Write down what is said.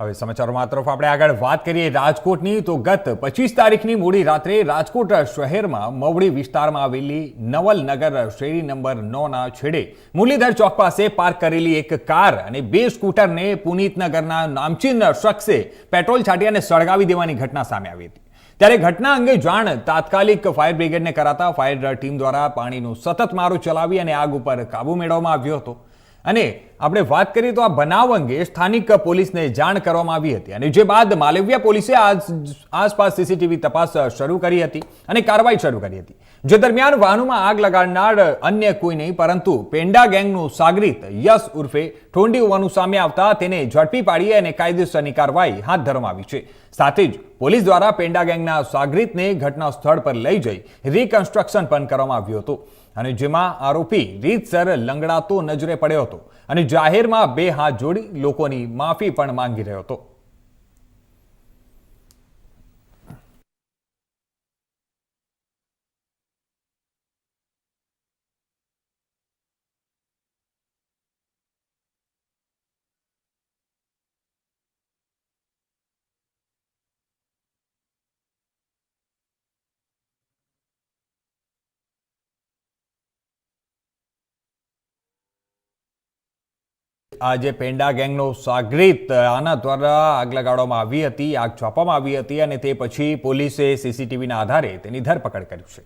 હવે સમાચારોમાં તરફ આપણે આગળ વાત કરીએ રાજકોટની તો ગત 25 તારીખની મોડી રાત્રે રાજકોટ શહેરમાં મવડી વિસ્તારમાં આવેલી નવલનગર શેરી નંબર 9ના છેડે મુરલીધર ચોક પાસે પાર્ક કરેલી એક કાર અને બે સ્કૂટરને પુનિતનગરના નામચીન શખ્સે પેટ્રોલ છાંટી અને સળગાવી દેવાની ઘટના સામે આવી હતી। ત્યારે ઘટના અંગે જાણ તાત્કાલિક ફાયર બ્રિગેડને કરાતા ફાયર ટીમ દ્વારા પાણીનો સતત મારો ચલાવી અને આગ ઉપર કાબુ મેળવવામાં આવ્યો હતો। અને આપણે વાત કરીએ તો આ બનાવ અંગે સ્થાનિક પોલીસને જાણ કરવામાં આવી હતી અને જે બાદ માલવ્યા પોલીસે આસપાસ સીસીટીવી તપાસ શરૂ કરી હતી અને કાર્યવાહી શરૂ કરી હતી। જે દરમિયાન વાહનોમાં આગ લગાડનાર અન્ય કોઈ નહીં પરંતુ પેંડા ગેંગનું સાગરીત યશ ઉર્ફે ઠોંડી હોવાનું સામે આવતા તેને ઝડપી પાડી અને કાયદેસરની કાર્યવાહી હાથ ધરવામાં આવી છે। સાથે જ પોલીસ દ્વારા પેંડા ગેંગના સાગરીતને ઘટના સ્થળ પર લઈ જઈ રિકન્સ્ટ્રક્શન પણ કરવામાં આવ્યું હતું અને જેમાં આરોપી રીતસર લંગડાતો નજરે પડ્યો હતો અને જાહેરમાં બે હાથ જોડી લોકોની માફી પણ માંગી રહ્યો હતો। આ જે પેંડા ગેંગનો સાગરીત આના દ્વારા આગ લગાડવામાં આવી હતી, આગ છાપવામાં આવી હતી અને તે પછી પોલીસે સીસીટીવીના આધારે તેની ધરપકડ કરી છે।